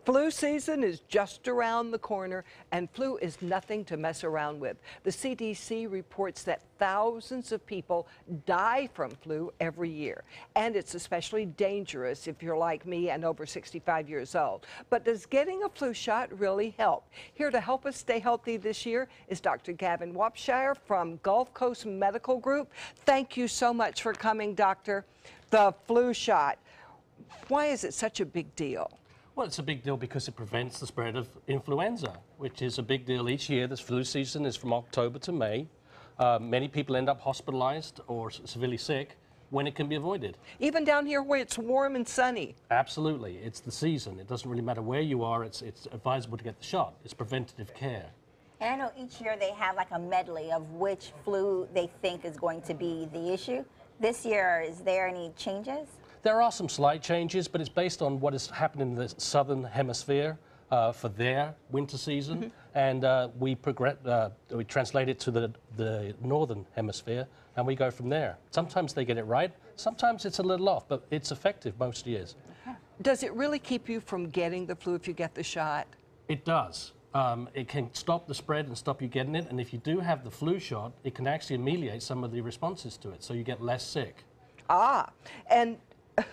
Flu season is just around the corner, and flu is nothing to mess around with. The CDC reports that thousands of people die from flu every year, and it's especially dangerous if you're like me and over 65 years old. But does getting a flu shot really help? Here to help us stay healthy this year is Dr. Gavin Wapshire from Gulf Coast Medical Group. Thank you so much for coming, Doctor. The flu shot, why is it such a big deal? Well, it's a big deal because it prevents the spread of influenza, which is a big deal each year. This flu season is from October to May. Many people end up hospitalized or severely sick when it can be avoided. Even down here where it's warm and sunny. Absolutely. It's the season. It doesn't really matter where you are. It's advisable to get the shot. It's preventative care. And I know each year they have like a medley of which flu they think is going to be the issue. This year, is there any changes? There are some slight changes, but it's based on what is happening in the southern hemisphere for their winter season, and we translate it to the northern hemisphere, and we go from there. Sometimes they get it right, sometimes it's a little off, but it's effective most years. Does it really keep you from getting the flu if you get the shot? It does. It can stop the spread and stop you getting it, and if you do have the flu shot, it can actually ameliorate some of the responses to it, so you get less sick. Ah, and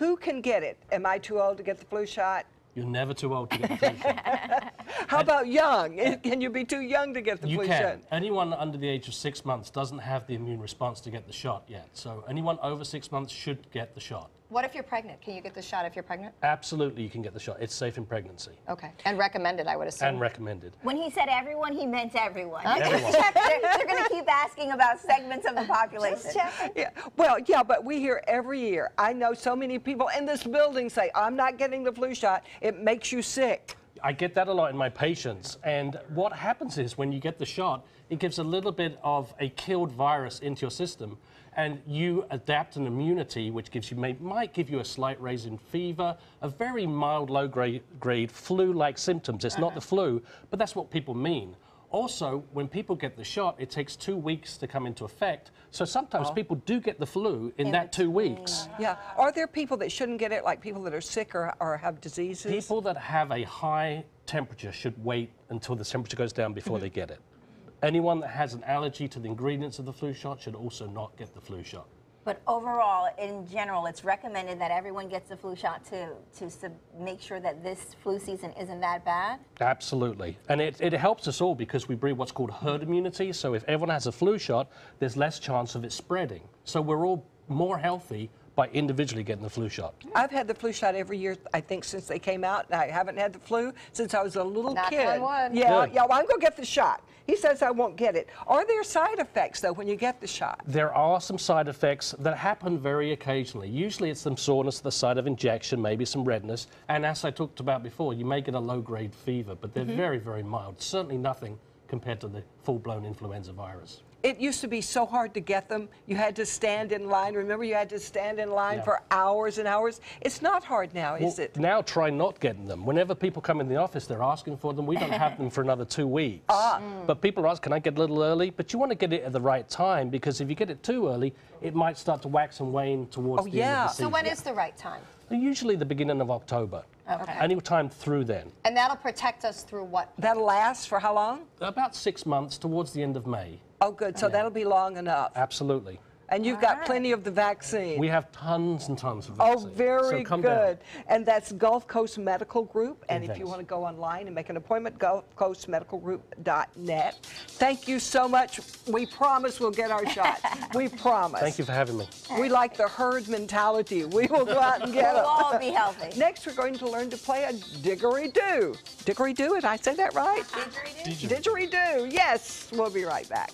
who can get it? Am I too old to get the flu shot? You're never too old to get the flu shot. How about young? Can you be too young to get the flu shot? You can. Anyone under the age of 6 months doesn't have the immune response to get the shot yet. So anyone over 6 months should get the shot. What if you're pregnant? Can you get the shot if you're pregnant? Absolutely, you can get the shot. It's safe in pregnancy. Okay. And recommended, I would assume. And recommended. When he said everyone, he meant everyone. Everyone. They're going to keep asking about segments of the population. Yeah. Well, yeah, but we hear every year. I know so many people in this building say, I'm not getting the flu shot. It makes you sick. I get that a lot in my patients. And what happens is when you get the shot, it gives a little bit of a killed virus into your system. And you adapt an immunity, which gives you, might give you a slight raise in fever, a very mild low-grade flu-like symptoms. It's not the flu, but that's what people mean. Also, when people get the shot, it takes 2 weeks to come into effect. So sometimes people do get the flu in that 2 weeks. Yeah. Are there people that shouldn't get it, like people that are sick or have diseases? People that have a high temperature should wait until the temperature goes down before they get it. Anyone that has an allergy to the ingredients of the flu shot should also not get the flu shot. But overall, in general, it's recommended that everyone gets the flu shot to make sure that this flu season isn't that bad? Absolutely. And it helps us all because we breed what's called herd immunity. So if everyone has a flu shot, there's less chance of it spreading. So we're all more healthy by individually getting the flu shot. I've had the flu shot every year, I think, since they came out. I haven't had the flu since I was a little kid. Yeah, Good. yeah. Well, I'm going to get the shot. He says I won't get it. Are there side effects, though, when you get the shot? There are some side effects that happen very occasionally. Usually it's some soreness at the site of injection, maybe some redness. And as I talked about before, you may get a low-grade fever, but they're very, very mild. Certainly nothing compared to the full-blown influenza virus. It used to be so hard to get them. You had to stand in line. Remember, you had to stand in line for hours and hours. It's not hard now, is it? Now try not getting them. Whenever people come in the office, they're asking for them. We don't have them for another 2 weeks. But people ask, can I get a little early? But you want to get it at the right time, because if you get it too early, it might start to wax and wane towards the end of the season. So when is the right time? Usually the beginning of October. Okay. Any time through then. And that'll protect us through what? That'll last for how long? About 6 months towards the end of May. Oh, good. So that'll be long enough. Absolutely. And you've got plenty of the vaccine. We have tons and tons of Oh, vaccine. very so good. And that's Gulf Coast Medical Group. And if you Venice. want to go online and make an appointment, gulfcoastmedicalgroup.net. Thank you so much. We promise we'll get our shot. We promise. Thank you for having me. We like the herd mentality. We will go out and get We'll them. all be healthy. Next, we're going to learn to play a didgeridoo. Didgeridoo, did I say that right? Didgeridoo? Didgeridoo, yes. We'll be right back.